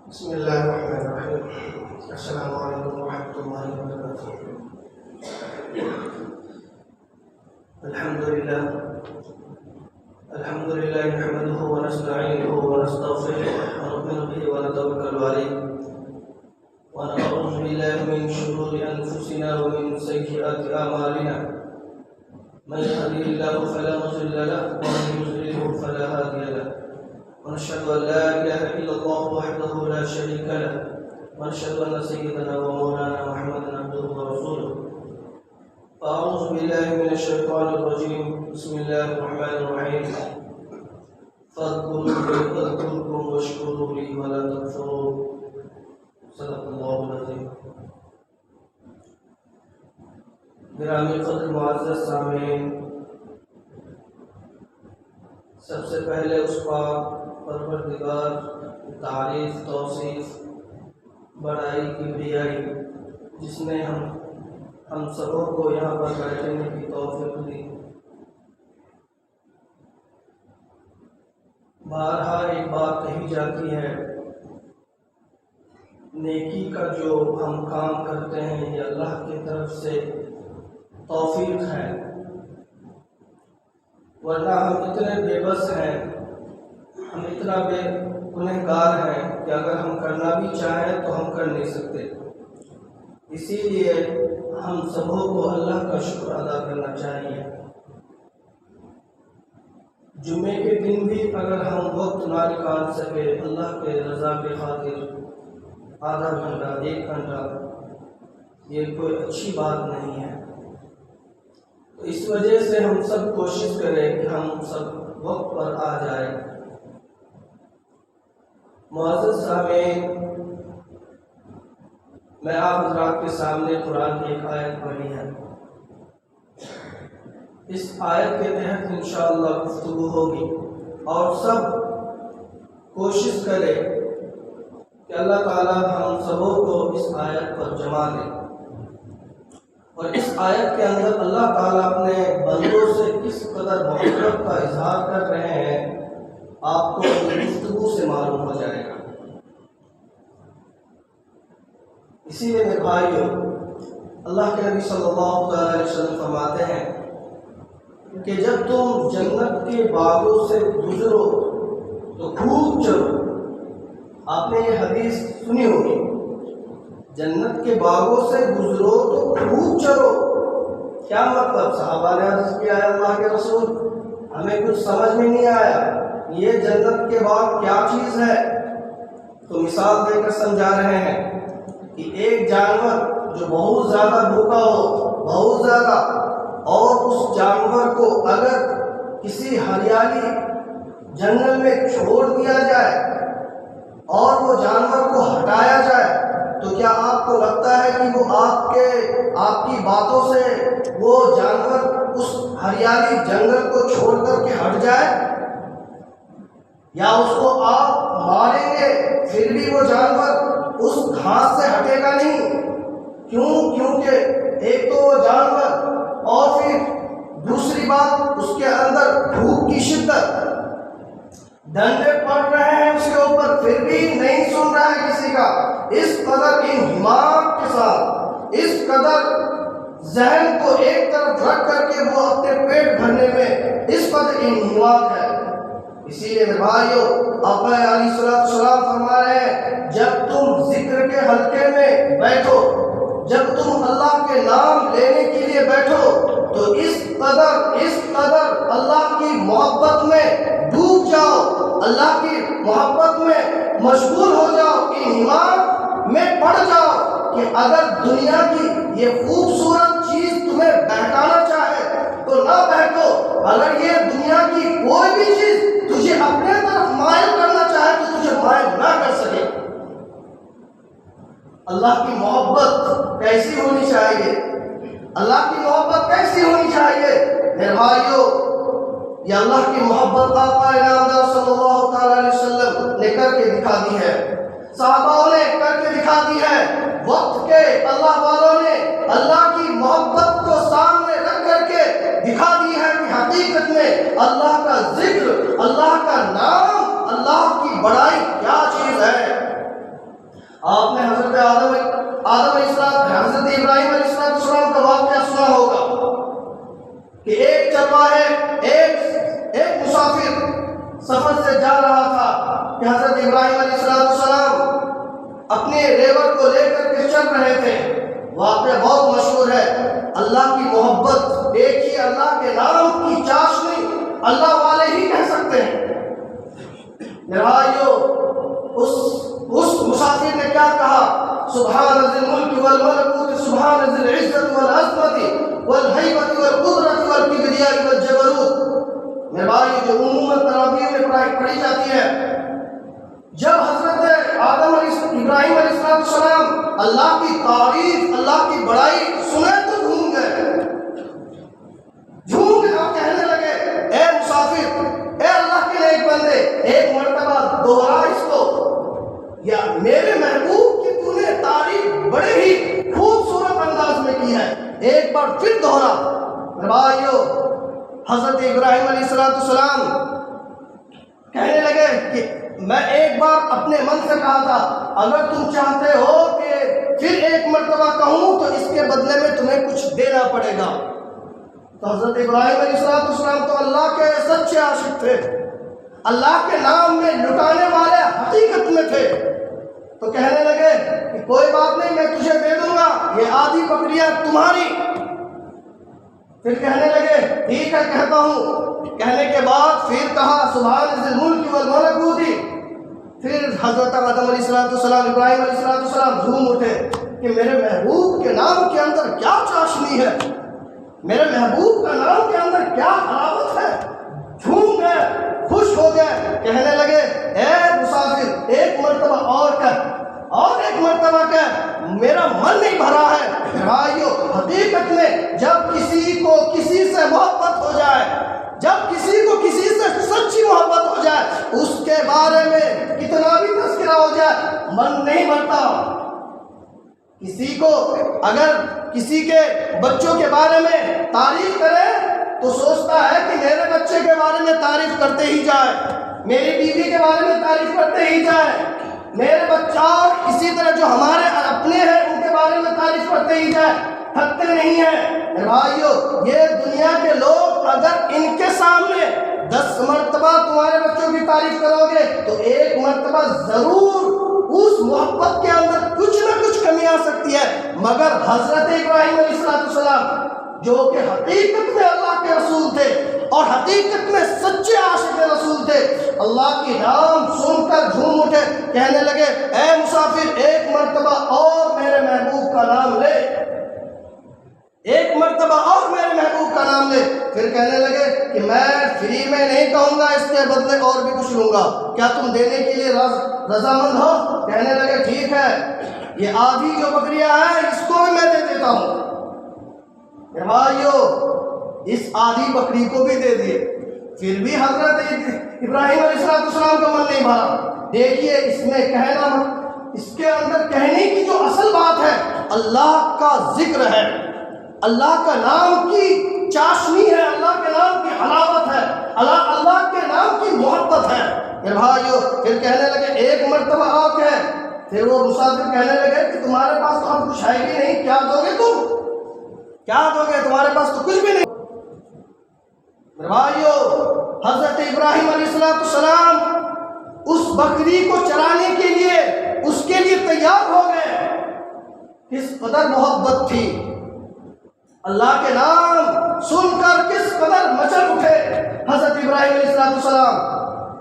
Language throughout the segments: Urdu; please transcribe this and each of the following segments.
بسم الله الرحمن الرحيم. السلام عليكم ورحمة الله وبركاته. الحمد لله نحمده ونستعينه ونستغفره ونؤمن به ونتوكل عليه ونعوذ بالله من شرور أنفسنا ومن سيئات أعمالنا. من يهده الله فلا مضل له ومن يضلله فلا هادي له. ونشهد أن لا إله إلا الله وحده لا شريك له ونشهد أن سيدنا ومولانا محمدا عبده ورسوله. أعوذ بالله من الشيطان الرجيم. بسم الله الرحمن الرحيم. فاذكروني أذكركم واشكروا لي ولا تكفرون. صدق الله العظيم. گرامی قدر معزز سامعین، سب سے پہلے اس پاک پروردگار تعریف، توصیف، بڑائی، کبریائی جس نے ہم سبوں کو یہاں پر بیٹھنے کی توفیق دی. بارہا ایک بات کہی جاتی ہے، نیکی کا جو ہم کام کرتے ہیں یہ اللہ کی طرف سے توفیق ہے، ورنہ ہم اتنے بے بس ہیں، ہم اتنا بے گنہگار ہیں کہ اگر ہم کرنا بھی چاہیں تو ہم کر نہیں سکتے. اسی لیے ہم سبوں کو اللہ کا شکر ادا کرنا چاہیے. جمعے کے دن بھی اگر ہم وقت نہ نکال سکے اللہ کے رضا کی خاطر آدھا گھنٹہ، 1 گھنٹہ، یہ کوئی اچھی بات نہیں ہے. تو اس وجہ سے ہم سب کوشش کریں کہ ہم سب وقت پر آ جائیں. معزز سامعین، میں آپ حضرات کے سامنے قرآن کی ایک آیت پڑھی ہے. اس آیت کے تحت انشاءاللہ گفتگو ہوگی اور سب کوشش کریں کہ اللہ تعالیٰ ہم سبوں کو اس آیت پر جمع دے. اور اس آیت کے اندر اللہ تعالیٰ اپنے بندوں سے کس قدر محبت کا اظہار کر رہے ہیں آپ کو گفتگو سے معلوم ہو جائے گا. اسی لیے میرے بھائیو، اللہ کے نبی صلی اللہ علیہ وسلم فرماتے ہیں کہ جب تم جنت کے باغوں سے گزرو تو خوب چلو. آپ نے یہ حدیث سنی ہوگی، جنت کے باغوں سے گزرو تو خوب چلو. کیا مطلب؟ صحابہ نے عرض کیا ہے اللہ کے رسول، ہمیں کچھ سمجھ میں نہیں آیا، یہ جنت کے باغ کیا چیز ہے؟ تو مثال دے کر سمجھا رہے ہیں کہ ایک جانور جو بہت زیادہ بھوکا ہو، بہت زیادہ، اور اس جانور کو اگر کسی ہریالی جنگل میں چھوڑ دیا جائے اور وہ جانور کو ہٹایا جائے تو کیا آپ کو لگتا ہے کہ وہ آپ کی باتوں سے وہ جانور اس ہریالی جنگل کو چھوڑ کر کے ہٹ جائے؟ یا اس کو آپ ماریں گے پھر بھی وہ جانور اس گھاس سے ہٹے گا نہیں. کیونکہ ایک تو وہ جانور، اور پھر دوسری بات اس کے اندر بھوک کی شدت، ڈنڈے پڑ رہے ہیں اس کے اوپر پھر بھی نہیں سن رہا ہے کسی کا. اس قدر انہماک کے ساتھ، اس قدر ذہن کو ایک طرف رکھ کر کے وہ اپنے پیٹ بھرنے میں اس قدر انہماک ہے. اسی لیے میرے بھائیو، آقا علیہ السلام فرما رہے ہیں جب تم ذکر کے حلقے میں بیٹھو، جب تم اللہ کے نام لینے کے لیے بیٹھو تو اس قدر اللہ کی محبت میں ڈوب جاؤ، اللہ کی محبت میں مشغول ہو جاؤ، انہماک میں پڑ جاؤ کہ اگر دنیا کی یہ خوبصورت چیز تمہیں بہکانا چاہے تو نہ بہکو. اگر یہ دنیا کی کوئی بھی چیز تجھے اپنے طرف مائل کرنا چاہے تو تجھے مائل نہ کر سکے. اللہ کی محبت کیسی ہونی چاہیے؟ اللہ کی محبت کیسی ہونی چاہیے؟ میرے بھائیو، یہ اللہ کی محبت آقا انعامدار صلی اللہ تعالی علیہ وسلم نے کر کے دکھا دی ہے، صحابہ نے کر کے دکھا دی ہے، وقت کے اللہ والوں نے اللہ کی محبت کو سامنے رکھ کر کے دکھا دی ہے کہ حقیقت میں اللہ کا ذکر، اللہ کا نام، اللہ کی بڑائی کیا چیز ہے. سفر سے جا رہا تھا کہ حضرت ابراہیم علیہ السلام اپنے ریوڑ کو لے کر کے چل رہے تھے۔ واقعہ بہت مشہور ہے۔ اللہ کی محبت، ایک ہی اللہ کے نام کی چاشنی اللہ والے ہی کہہ سکتے ہیں۔ میرے بھائیو، اس مسافر نے کیا کہا؟ سبحان ذی الملک والملکوت، سبحان ذی العزت والعظمت والہیبت والقدرت والکبریاء والجبروت۔ میرے بھائیو، جو عموماً تراویح میں پڑھی جاتی ہے، جب حضرت ابراہیم علیہ السلام اللہ کی تعریف، اللہ کی بڑائی سنے تو جھوم گئے اور کہنے لگے، اے مسافر، اے اللہ کے نیک بندے، ایک مرتبہ دوہرا اس کو، یا میرے محبوب کی تو نے تعریف بڑے ہی خوبصورت انداز میں کی ہے، ایک بار پھر دوہرا۔ بھائیو، حضرت ابراہیم علیہ السلام کہنے لگے کہ میں ایک بار اپنے من سے کہا تھا، اگر تم چاہتے ہو کہ پھر ایک مرتبہ کہوں تو اس کے بدلے میں تمہیں کچھ دینا پڑے گا۔ تو حضرت ابراہیم علیہ السلام تو اللہ کے سچے عاشق تھے، اللہ کے نام میں لٹانے والے حقیقت میں تھے، تو کہنے لگے کہ کوئی بات نہیں، میں تجھے دے دوں گا، یہ آدھی بکریاں تمہاری۔ پھر کہنے لگے ٹھیک ہے، کہتا ہوں۔ کہنے کے بعد پھر کہا سبحان ذی الملک والملکوت۔ پھر حضرت آدم علیہ السلام، ابراہیم علیہ السلام جھوم اٹھے کہ میرے محبوب کے نام کے اندر کیا چاشنی ہے، میرے محبوب کا نام کے اندر کیا حلاوت ہے۔ جھوم گئے، خوش ہو گئے، کہنے لگے اے مسافر، ایک مرتبہ اور کہہ، اور ایک مرتبہ کہہ، میرا من نہیں بھرا ہے۔ بھائیو، حقیقت میں جب کسی کو کسی سے محبت ہو جائے، جب کسی کو کسی سے سچی محبت ہو جائے، اس کے بارے میں کتنا بھی تذکرہ ہو جائے، من نہیں بھرتا۔ کسی کو اگر کسی کے بچوں کے بارے میں تعریف کرے تو سوچتا ہے کہ میرے بچے کے بارے میں تعریف کرتے ہی جائے، میری بیوی کے بارے میں تعریف کرتے ہی جائے، میرے بچہ، اور اسی طرح جو ہمارے اپنے ہیں ان کے بارے میں تعریف کرتے ہی جائے، تھکتے نہیں ہیں۔ بھائیو، یہ دنیا کے لوگ اگر ان کے سامنے 10 مرتبہ تمہارے بچوں کی تعریف کرو گے تو ایک مرتبہ ضرور اس محبت کے اندر کچھ نہ کچھ کمی آ سکتی ہے۔ مگر حضرت ابراہیم علیہ السلام جو کہ حقیقت میں اللہ کے رسول تھے اور حقیقت میں سچے عاشق رسول تھے، اللہ کی نام سن کر جھوم اٹھے، کہنے لگے اے مسافر، ایک مرتبہ اور میرے محبوب کا نام لے، ایک مرتبہ اور میرے محبوب کا نام لے۔ پھر کہنے لگے کہ میں فری میں نہیں کہوں گا، اس کے بدلے اور بھی کچھ لوں گا، کیا تم دینے کے لیے رضامند ہو؟ کہنے لگے ٹھیک ہے، یہ آدھی جو بکریاں ہیں اس کو بھی میں دے دیتا ہوں۔ بھائیو، اس آدھی بکری کو بھی دے دیے، پھر بھی حضرت ابراہیم علیہ السلام کا من نہیں بھرا۔ دیکھیے، اس میں کہنا، اس کے اندر کہنے کی جو اصل بات ہے، اللہ کا ذکر ہے، اللہ کا نام کی چاشنی ہے، اللہ کے نام کی حلاوت ہے، اللہ کے نام کی محبت ہے۔ میرے بھائیو، پھر کہنے لگے ایک مرتبہ آ کے، پھر وہ مسافر کہنے لگے کہ تمہارے پاس تو اب کچھ ہے ہی نہیں، کیا دو گے تم؟ کیا دو گے؟ تمہارے پاس تو کچھ بھی نہیں۔ میرے بھائیو، حضرت ابراہیم علیہ السلام اس بکری کو چرانے کے لیے اس کے لیے تیار ہو گئے۔ کس قدر محبت تھی، اللہ کے نام سن کر کس قدر مچل اٹھے حضرت ابراہیم علیہ السلام۔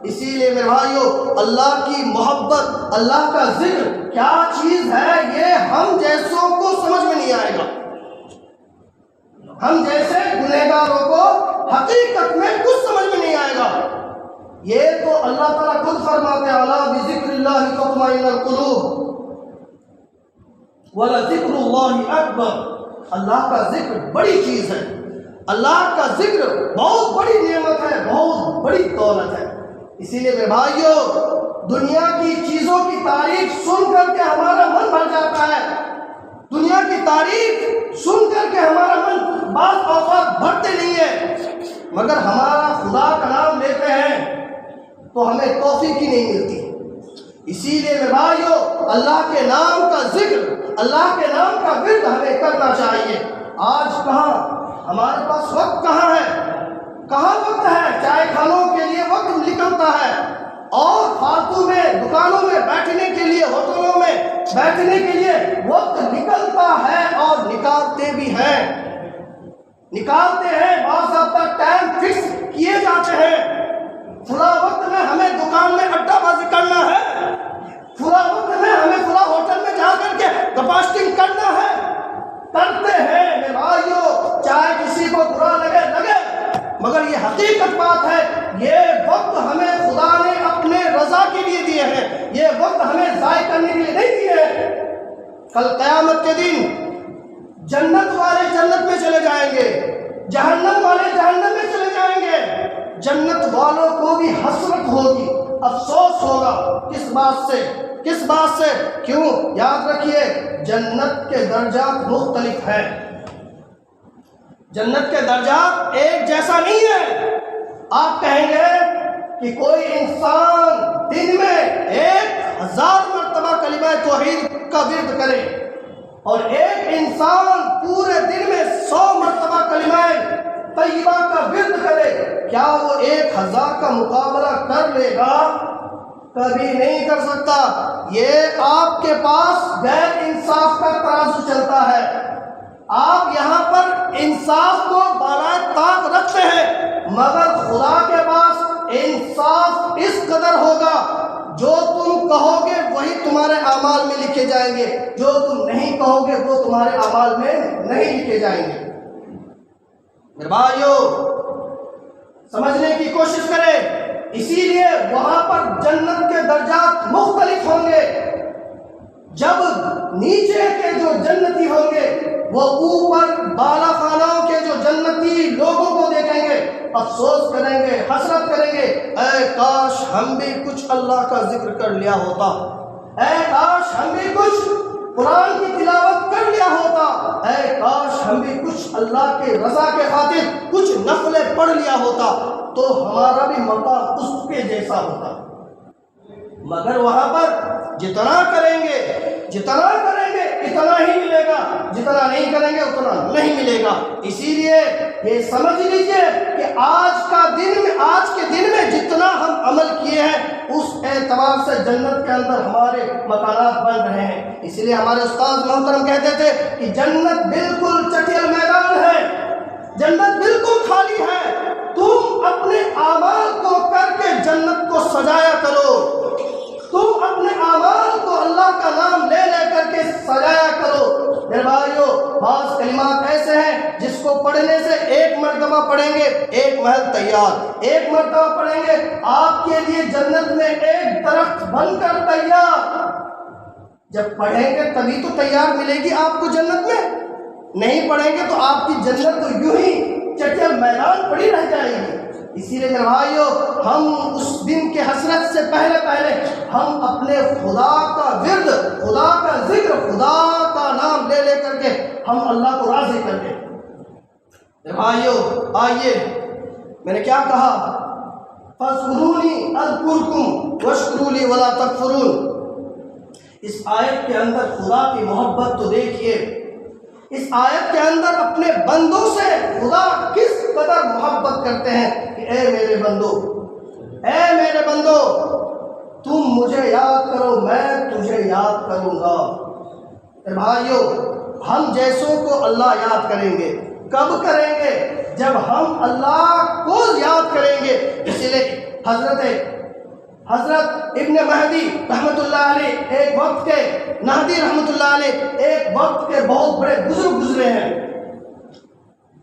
اسی لیے میرے بھائیو، اللہ کی محبت، اللہ کا ذکر کیا چیز ہے، یہ ہم جیسوں کو سمجھ میں نہیں آئے گا۔ ہم جیسے گنہگاروں کو حقیقت میں کچھ سمجھ میں نہیں آئے گا۔ یہ تو اللہ تعالیٰ خود فرماتے ہیں، الا بذکر اللہ تطمئن القلوب ولذکر اللہ اکبر۔ اللہ کا ذکر بڑی چیز ہے، اللہ کا ذکر بہت بڑی نعمت ہے، بہت بڑی دولت ہے۔ اسی لیے میرے بھائیو، دنیا کی چیزوں کی تعریف سن کر کے ہمارا من بھر جاتا ہے، دنیا کی تعریف سن کر کے ہمارا من بعض اوقات بھرتے نہیں ہے، مگر ہمارا خدا کا نام لیتے ہیں تو ہمیں توفیق ہی نہیں ملتی۔ اسی لیے میرے بھائیو، اللہ کے نام کا ذکر، اللہ کے نام کا ورد ہمیں کرنا چاہیے۔ آج کہاں ہمارے پاس وقت کہاں ہے، کہاں وقت ہے؟ چائے کھانوں کے لیے وقت نکلتا ہے، دکانوں میں بیٹھنے کے لیے، ہوٹلوں میں بیٹھنے کے لیے وقت نکلتا ہے اور نکالتے بھی ہیں، نکالتے ہیں، باضابطہ ٹائم فکس کیے جاتے ہیں۔ فلاں وقت میں ہمیں دکان میں اڈا بازی کرنا ہے، فلاں وقت میں ہمیں فلاں ہوٹل میں جا کر کے گپاسٹنگ کرنا ہے، کرتے ہیں میرے بھائیو، چاہے کسی کو برا لگے مگر یہ حقیقت بات ہے، یہ وقت ہمیں خدا نے اپنے رضا کے لیے دیے ہیں، یہ وقت ہمیں ضائع کرنے کے لیے نہیں دیے ہیں۔ کل قیامت کے دن جنت والے جنت میں چلے جائیں گے، جہنم والے جہنم میں چلے جائیں گے۔ جنت والوں کو بھی حسرت ہوگی، افسوس ہوگا، کس بات سے؟ کس بات سے؟ کیوں؟ یاد رکھیے، جنت کے درجات مختلف ہیں، جنت کے درجات ایک جیسا نہیں ہے۔ آپ کہیں گے کہ کوئی انسان دن میں 1000 مرتبہ کلمہ توحید کا ورد کرے اور ایک انسان پورے دن میں 100 مرتبہ کلمہ طیبہ کا ورد کرے، کیا وہ 1000 کا مقابلہ کر لے گا؟ کبھی نہیں کر سکتا۔ یہ آپ کے پاس غیر انصاف کا ترازو چلتا ہے، آپ یہاں پر انصاف کو بالائے طاق رکھتے ہیں، مگر خدا کے پاس انصاف اس قدر ہوگا، جو تم کہو گے وہی تمہارے اعمال میں لکھے جائیں گے، جو تم نہیں کہو گے وہ تمہارے اعمال میں نہیں لکھے جائیں گے۔ میرے بھائیو، سمجھنے کی کوشش کریں، اسی لیے وہاں پر جنت کے درجات مختلف ہوں گے۔ جب نیچے کے جو جنتی ہوں گے وہ اوپر بالا خانوں کے جو جنتی لوگوں کو دیکھیں گے، افسوس کریں گے، حسرت کریں گے، اے کاش ہم بھی کچھ اللہ کا ذکر کر لیا ہوتا، اے کاش ہم بھی کچھ قرآن کی تلاوت کر لیا ہوتا، اے کاش ہم بھی کچھ اللہ کے رضا کے خاطر کچھ نفلیں پڑھ لیا ہوتا تو ہمارا بھی مقام اس کے جیسا ہوتا۔ مگر وہاں پر جتنا کریں گے اتنا ہی ملے گا، جتنا نہیں کریں گے اتنا نہیں ملے گا۔ اسی لیے یہ سمجھ لیجئے کہ آج کے دن میں جتنا ہم عمل کیے ہیں اس اعتبار سے جنت کے اندر ہمارے مکانات بن رہے ہیں۔ اسی لیے ہمارے استاد محترم کہتے تھے کہ جنت بالکل چٹیل میدان ہے، جنت بالکل خالی ہے، تم اپنے اعمال کو کر کے جنت کو سجایا کرو، تم اپنے اعمال کو اللہ کا نام لے لے کر کے سجایا کرو۔ میرے بھائیو، بعض کلمات ایسے ہیں جس کو پڑھنے سے ایک مرتبہ پڑھیں گے ایک محل تیار، ایک مرتبہ پڑھیں گے آپ کے لیے جنت میں ایک درخت بن کر تیار۔ جب پڑھیں گے تبھی تو تیار ملے گی آپ کو جنت میں، نہیں پڑھیں گے تو آپ کی جنت تو یوں ہی چٹیل میدان پڑی رہ جائے گی۔ اسی لیے میرے بھائیو، ہم اس دن کے حسرت سے پہلے ہم اپنے خدا کا ورد، خدا کا ذکر، خدا کا نام لے لے کر کے ہم اللہ کو راضی کر دیں۔ میرے بھائیو، آئیے، میں نے کیا کہا؟ فاذکرونی اذکرکم واشکروا لی ولا تکفرون۔ اس آیت کے اندر خدا کی محبت تو دیکھیے، اس آیت کے اندر اپنے بندوں سے خدا کس قدر محبت کرتے ہیں کہ اے میرے بندو، اے میرے بندو، تم مجھے یاد کرو میں تجھے یاد کروں گا۔ اے بھائیو، ہم جیسوں کو اللہ یاد کریں گے، کب کریں گے؟ جب ہم اللہ کو یاد کریں گے۔ اسی لیے حضرت ابن مہدی رحمۃ اللہ علیہ، ایک وقت کے نہدی رحمۃ اللہ علیہ، ایک وقت کے بہت بڑے بزرگ گزرے ہیں،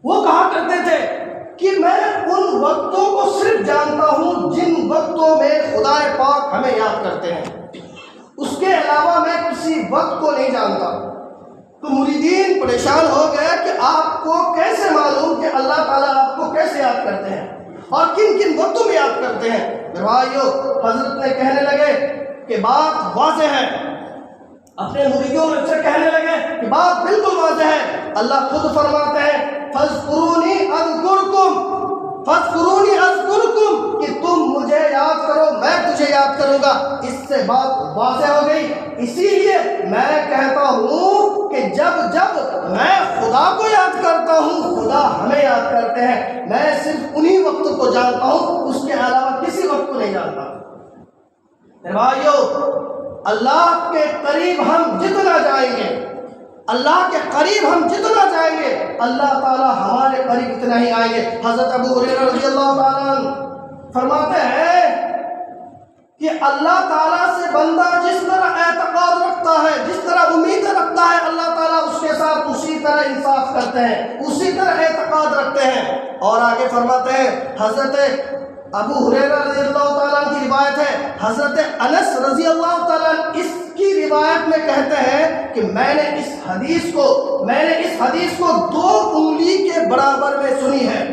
وہ کہا کرتے تھے کہ میں ان وقتوں کو صرف جانتا ہوں جن وقتوں میں خدا پاک ہمیں یاد کرتے ہیں، اس کے علاوہ میں کسی وقت کو نہیں جانتا۔ تو مریدین پریشان ہو گئے کہ آپ کو کیسے معلوم کہ اللہ تعالیٰ آپ کو کیسے یاد کرتے ہیں اور کن کن وقتوں میں یاد کرتے ہیں؟ میرے بھائیو، حضرت نے کہنے لگے کہ بات واضح ہے، اپنے مریدوں میں سے کہنے لگے کہ بات بالکل واضح ہے۔ اللہ خود فرماتے ہیں فاذکرونی اذکرکم، فاذکرونی اذکرکم، کہ تم مجھے یاد کرو میں تجھے یاد کروں گا۔ اس سے بات واضح ہو گئی۔ اسی لیے میں کہتا ہوں کہ جب جب میں خدا کو یاد کرتا ہوں خدا ہمیں یاد کرتے ہیں۔ میں صرف انہی وقت کو جانتا ہوں، اس کے علاوہ کسی وقت کو نہیں جانتا۔ بھائیو اللہ کے قریب ہم جتنا جائیں گے، اللہ کے قریب ہم جتنا جائیں گے، اللہ تعالیٰ ہمارے قریب اتنا ہی آئیں گے۔ حضرت ابو ہریرہ رضی اللہ تعالیٰ عنہ فرماتے ہیں کہ اللہ تعالیٰ سے بندہ جس طرح اعتقاد رکھتا ہے، جس طرح امید رکھتا ہے، اللہ تعالیٰ اس کے ساتھ اسی طرح انصاف کرتے ہیں، اسی طرح اعتقاد رکھتے ہیں۔ اور آگے فرماتے ہیں، حضرت ابو ہریرہ رضی اللہ تعالیٰ عنہ کی روایت ہے، حضرت انس رضی اللہ تعالیٰ عنہ اس کی روایت میں کہتے ہیں کہ میں نے اس حدیث کو 2 انگلی کے برابر میں سنی ہے،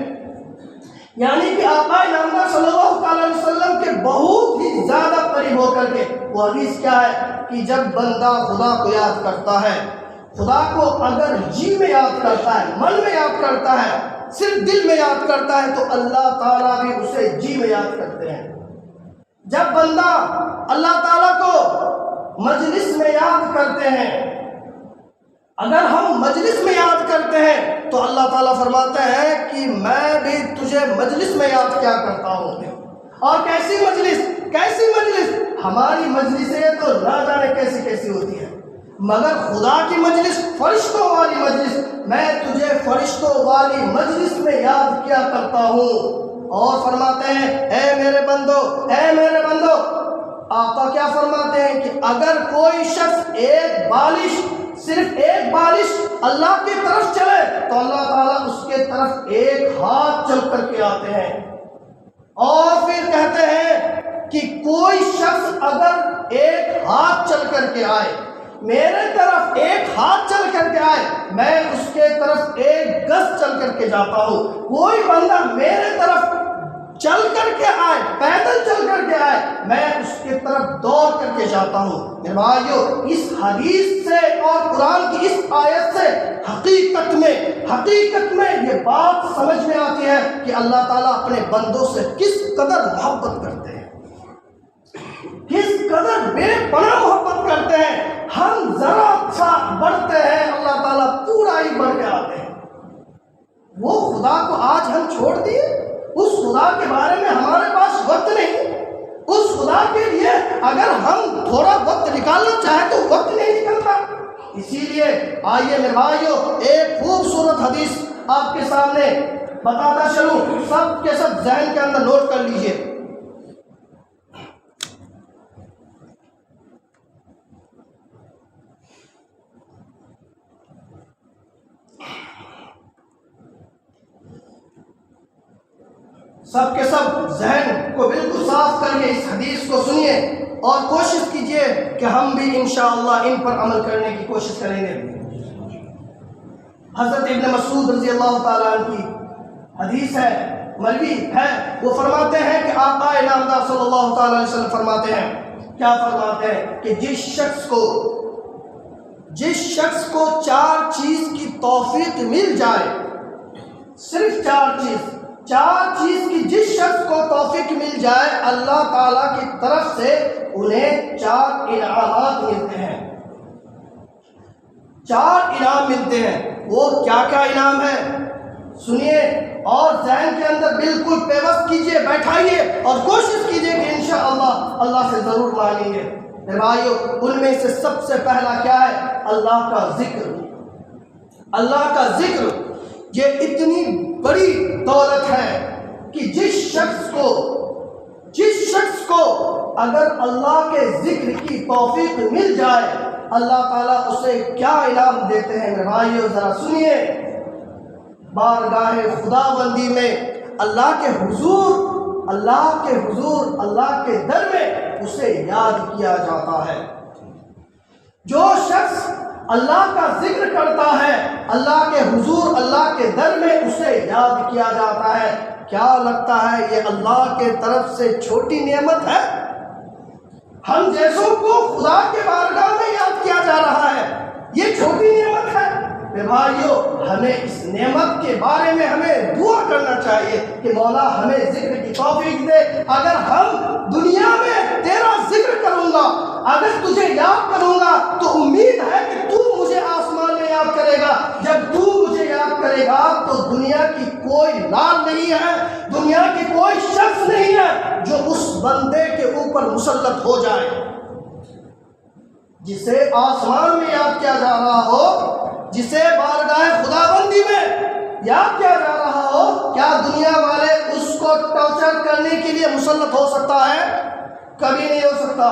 یعنی کہ آقا نامدار صلی اللہ علیہ وسلم کے بہت ہی زیادہ قریب ہو کر کے۔ وہ حدیث کیا ہے کہ جب بندہ خدا کو یاد کرتا ہے، خدا کو اگر جی میں یاد کرتا ہے، من میں یاد کرتا ہے، صرف دل میں یاد کرتا ہے، تو اللہ تعالیٰ بھی اسے جی میں یاد کرتے ہیں۔ جب بندہ اللہ تعالیٰ کو مجلس میں یاد کرتے ہیں، اگر ہم مجلس میں یاد کرتے ہیں تو اللہ تعالیٰ فرماتے ہیں کہ میں بھی تجھے مجلس میں یاد کیا کرتا ہوں۔ اور کیسی مجلس ہماری مجلسیں تو نہ جانے کیسی ہوتی ہیں، مگر خدا کی مجلس، فرشتوں والی مجلس، میں تجھے فرشتوں والی مجلس میں یاد کیا کرتا ہوں۔ اور فرماتے ہیں، اے میرے بندو، آقا کیا فرماتے ہیں کہ اگر کوئی شخص صرف ایک بالش اللہ کی طرف چلے تو اللہ تعالیٰ اس کے طرف ایک ہاتھ چل کر کے آتے ہیں۔ اور پھر کہتے ہیں کہ کوئی شخص اگر ایک ہاتھ چل کر کے آئے، میرے طرف ایک ہاتھ چل کر کے آئے، میں اس کے طرف 1 گز چل کر کے جاتا ہوں۔ کوئی بندہ میرے طرف چل کر کے آئے، پیدل چل کر کے آئے، میں اس کی طرف دوڑ کر کے جاتا ہوں۔ میرے بھائیو، اس حدیث سے اور قرآن کی اس آیت سے حقیقت میں یہ بات سمجھ میں آتی ہے کہ اللہ تعالیٰ اپنے بندوں سے کس قدر محبت کرتے ہیں، کس قدر بے پناہ محبت کرتے ہیں۔ ہم ذرا سا بڑھتے ہیں، اللہ تعالیٰ پورا ہی بڑھ کے آتے ہیں۔ وہ خدا کو آج ہم چھوڑ دیے، اس خدا کے بارے میں ہمارے پاس وقت نہیں۔ اس خدا کے لیے اگر ہم تھوڑا وقت نکالنا چاہیں تو وقت نہیں نکلتا۔ اسی لیے آئیے میرے بھائیو، ایک خوبصورت حدیث آپ کے سامنے بتاتا چلوں، سب کے سب ذہن کے اندر نوٹ کر لیجئے۔ سب کے سب ذہن کو بالکل صاف کریے، اس حدیث کو سنیے اور کوشش کیجئے کہ ہم بھی انشاءاللہ ان پر عمل کرنے کی کوشش کریں گے۔ حضرت ابن مسعود رضی اللہ تعالیٰ عنہ کی حدیث ہے، مروی ہے، وہ فرماتے ہیں کہ آقا نامدار صلی اللہ تعالیٰ علیہ وسلم فرماتے ہیں، کیا فرماتے ہیں کہ جس شخص کو 4 چیز کی توفیق مل جائے، صرف 4 چیز کی جس شخص کو توفیق مل جائے، اللہ تعالیٰ کی طرف سے انہیں 4 انعامات ملتے ہیں، 4 انعام ملتے ہیں۔ وہ کیا کیا انعام ہے سنیے اور ذہن کے اندر بالکل پیوست کیجئے، بیٹھائیے اور کوشش کیجئے کہ انشاءاللہ اللہ سے ضرور مانیں گے۔ میرے بھائیو، ان میں سے سب سے پہلا کیا ہے؟ اللہ کا ذکر۔ اللہ کا ذکر یہ اتنی بڑی دولت ہے کہ جس شخص کو اگر اللہ کے ذکر کی توفیق مل جائے، اللہ تعالیٰ اسے کیا انعام دیتے ہیں میرے بھائیو، ذرا سنیے۔ بارگاہ خداوندی میں اللہ کے حضور، اللہ کے در میں اسے یاد کیا جاتا ہے۔ جو شخص اللہ کا ذکر کرتا ہے، اللہ کے حضور، اللہ کے در میں اسے یاد کیا جاتا ہے۔ کیا لگتا ہے یہ اللہ کے طرف سے چھوٹی نعمت ہے؟ ہم جیسوں کو خدا کے بارگاہ میں یاد کیا جا رہا ہے، یہ چھوٹی نعمت ہے؟ میرے بھائیو، ہمیں اس نعمت کے بارے میں ہمیں دعا کرنا چاہیے کہ مولا ہمیں ذکر کی توفیق دے۔ اگر ہم دنیا میں تیرا ذکر کروں گا، اگر تجھے یاد کروں گا، تو امید ہے کہ تو مجھے آسمان میں یاد کرے گا۔ جب تو مجھے یاد کرے گا تو دنیا کی کوئی لال نہیں ہے، دنیا کی کوئی شخص نہیں ہے جو اس بندے کے اوپر اوپر مسلط ہو جائے، جسے آسمان میں یاد کیا جا رہا ہو، جسے بارگاہ خداوندی میں یاد کیا جا رہا ہو، کیا دنیا والے اس کو ٹارچر کرنے کے لیے مسلط ہو سکتا ہے؟ کبھی نہیں ہو سکتا۔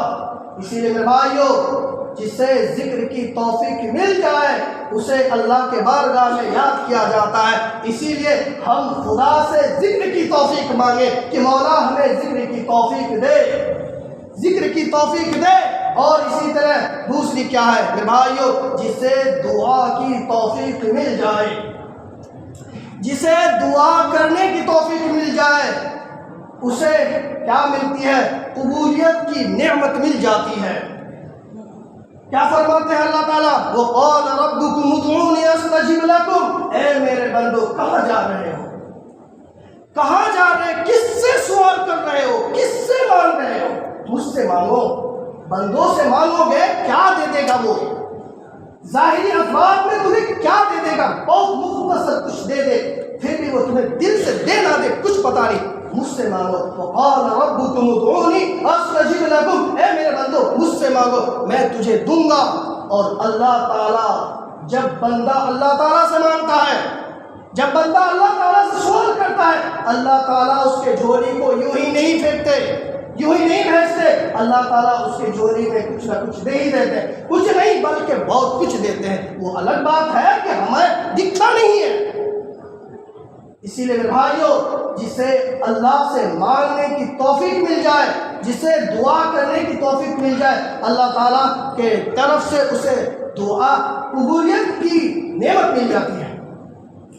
اسی لیے میرے بھائیو، جسے ذکر کی توفیق مل جائے اسے اللہ کے بارگاہ میں یاد کیا جاتا ہے۔ اسی لیے ہم خدا سے ذکر کی توفیق مانگے کہ مولا ہمیں ذکر کی توفیق دے، ذکر کی توفیق دے۔ اور اسی طرح دوسری کیا ہے میرے بھائیو، جسے دعا کی توفیق مل جائے، جسے دعا کرنے کی توفیق مل جائے، اسے کیا ملتی ہے؟ قبولیت کی نعمت مل جاتی ہے۔ کیا فرماتے ہیں اللہ تعالیٰ؟ وَقَالَ رَبُّكُمُ ادْعُونِي أَسْتَجِبْ لَكُمْ۔ اے میرے بندو، کہاں جا رہے ہو؟ کہاں جا رہے؟ کس سے سوال کر رہے ہو؟ کس سے مانگ رہے ہو؟ مجھ سے مانگو۔ بندوں سے مانگو گے کیا دے دے گا وہ؟ ظاہری افراد میں تمہیں کیا دے دے گا؟ بہت مختصر کچھ دے دے، پھر بھی وہ تمہیں دل سے دے نہ دے کچھ پتہ نہیں۔ مجھ سے مانگو۔ وقال ربکم ادعونی استجب لکم۔ اے میرے بندو مجھ سے مانگو میں تجھے دوں گا۔ اور اللہ تعالیٰ، جب بندہ اللہ تعالیٰ سے مانگتا ہے، جب بندہ اللہ تعالیٰ سے سوال کرتا ہے، اللہ تعالیٰ اس کے جھولی کو یوں ہی نہیں پھینکتے، یوں ہی نہیں بھیجتے۔ اللہ تعالیٰ اس کے جھولی میں کچھ نہ کچھ دے ہی دیتے ہیں، کچھ نہیں بلکہ بہت کچھ دیتے ہیں۔ وہ الگ بات ہے کہ ہمیں دکھتا نہیں ہے۔ اسی لیے میرے بھائیو، جسے اللہ سے مانگنے کی توفیق مل جائے، جسے دعا کرنے کی توفیق مل جائے، اللہ تعالیٰ کے طرف سے اسے دعا قبولیت کی نعمت مل جاتی ہے۔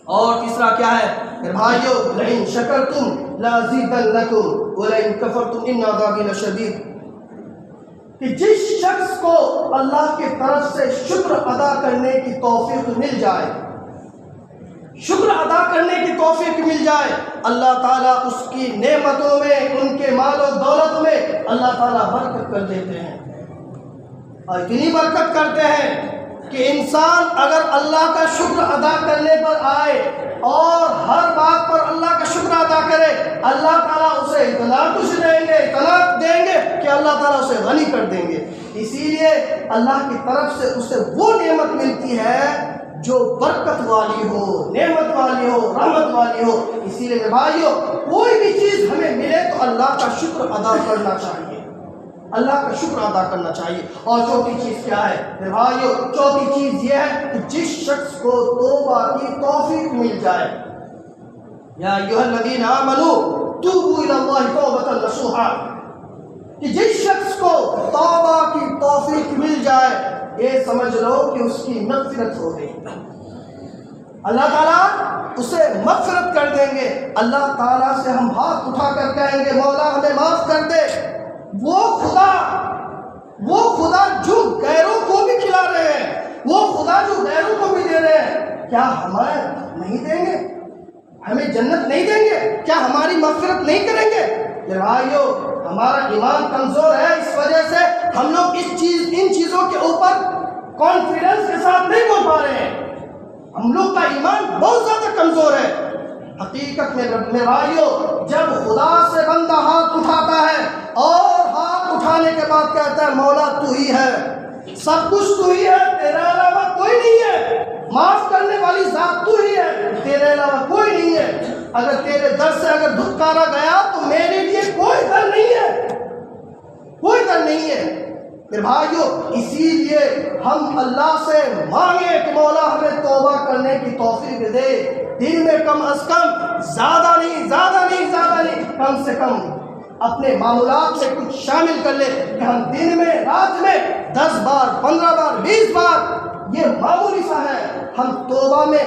اور تیسرا کیا ہے میرے بھائیو؟ لئن شکرتم لازیدنکم ولئن کفرتم ان عذابی لشدید۔ کہ جس شخص کو اللہ کی طرف سے شکر ادا کرنے کی توفیق مل جائے، شکر ادا کرنے کی توفیق مل جائے، اللہ تعالیٰ اس کی نعمتوں میں، ان کے مال و دولت میں اللہ تعالیٰ برکت کر دیتے ہیں۔ اور اتنی برکت کرتے ہیں کہ انسان اگر اللہ کا شکر ادا کرنے پر آئے اور ہر بات پر اللہ کا شکر ادا کرے، اللہ تعالیٰ اسے اتنا کچھ دیں گے، اتنا دیں گے کہ اللہ تعالیٰ اسے غنی کر دیں گے۔ اسی لیے اللہ کی طرف سے اسے وہ نعمت ملتی ہے جو برکت والی ہو، نعمت والی ہو، رحمت والی ہو۔ اسی لیے میرے بھائیو، کوئی بھی چیز ہمیں ملے تو اللہ کا شکر ادا کرنا چاہیے، اللہ کا شکر ادا کرنا چاہیے۔ اور چوتھی چیز کیا ہے میرے بھائیو؟ چوتھی چیز یہ ہے کہ جس شخص کو توبہ کی توفیق مل جائے، یا ایھا الذین آمنوا توبوا الی اللہ توبۃ نصوحا، کہ جس شخص کو توبہ کی توفیق مل جائے، یہ سمجھ لو کہ اس کی مغفرت ہو گئی، اللہ تعالیٰ اسے مغفرت کر دیں گے۔ اللہ تعالیٰ سے ہم ہاتھ اٹھا کر کہیں گے مولا ہمیں معاف کر دے۔ وہ خدا جو غیروں کو بھی کھلا رہے ہیں، وہ خدا جو غیروں کو بھی دے رہے ہیں، کیا ہمیں نہیں دیں گے؟ ہمیں جنت نہیں دیں گے؟ کیا ہماری مغفرت نہیں کریں گے؟ بھائیو، ہمارا ایمان کمزور ہے، اس وجہ سے ہم لوگ ان چیزوں کے اوپر کانفیڈنس کے ساتھ نہیں بول پا رہے ہیں۔ ہم لوگ کا ایمان بہت زیادہ کمزور ہے۔ حقیقت میں میرے بھائیو، جب خدا سے بندہ ہاتھ اٹھاتا ہے اور ہاتھ اٹھانے کے بعد کہتا ہے مولا تو ہی ہے، سب کچھ تو ہی ہے، تیرے علاوہ کوئی نہیں ہے، معاف کرنے والی ذات تو ہی ہے، تیرے علاوہ کوئی نہیں ہے، اگر تیرے در سے اگر دھتکارا گیا تو میرے لیے کوئی در نہیں ہے، کوئی در نہیں ہے۔ میرے بھائیو، اسی لیے ہم اللہ سے مانگے کہ مولا ہمیں توبہ کرنے کی توفیق دے، دن میں کم از کم، زیادہ نہیں، کم سے کم اپنے معمولات سے کچھ شامل کر لے کہ ہم دن میں، رات میں 10 بار، 15 بار، 20 بار، یہ معمولی سا ہے، ہم توبہ میں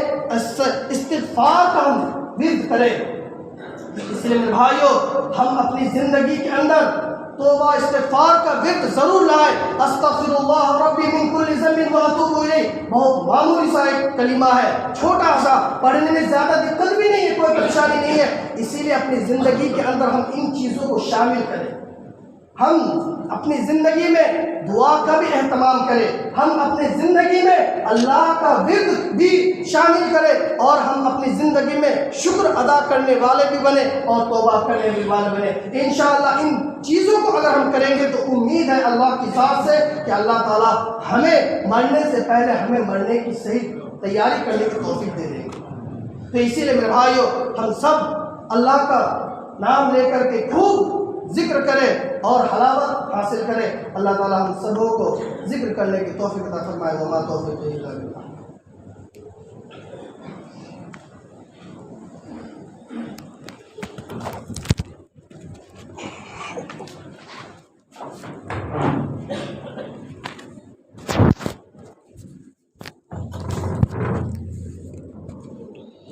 استغفار کا ہم ورد کریں۔ اس لیے میرے بھائیو، ہم اپنی زندگی کے اندر توبہ استغفار کا ورد ضرور لائیں۔ استغفر اللہ ربی من کل ذنب واتوب الیہ، بہت معمولی سا ایک کلمہ ہے، چھوٹا سا، پڑھنے میں زیادہ دقت بھی نہیں ہے، کوئی پریشانی نہیں ہے۔ اسی لیے اپنی زندگی کے اندر ہم ان چیزوں کو شامل کریں۔ ہم اپنی زندگی میں دعا کا بھی اہتمام کریں، ہم اپنی زندگی میں اللہ کا ورد بھی شامل کریں، اور ہم اپنی زندگی میں شکر ادا کرنے والے بھی بنے اور توبہ کرنے والے بنے۔ انشاءاللہ ان چیزوں کو اگر ہم کریں گے تو امید ہے اللہ کی ذات سے کہ اللہ تعالیٰ ہمیں مرنے سے پہلے ہمیں مرنے کی صحیح تیاری کرنے کی توفیق دے دیں گے۔ تو اسی لیے میرے بھائیوں، ہم سب اللہ کا نام لے کر کے خوب ذکر کریں اور حلاوت حاصل کریں۔ اللہ تعالیٰ ہم سبوں کو ذکر کرنے کی توفیق عطا فرمائے۔ وما توفیق الا باللہ۔